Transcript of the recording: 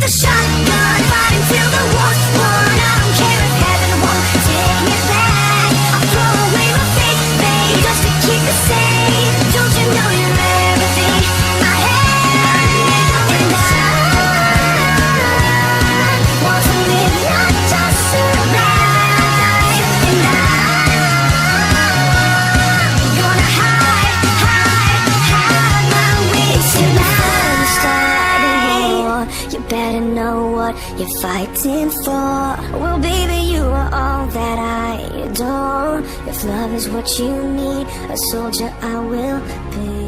the shotgun, fighting till the war's won. I don't care if heaven won't take me back. I'll throw away my faith, babe, just to keep it safe. Don't you know you're everything I have? And I want to live, not just survive. And I'm gonna hide my way tonight. Start a war, you better know what you're fighting for. Well, baby, you are all that I adore. If love is what you need, a soldier I will be.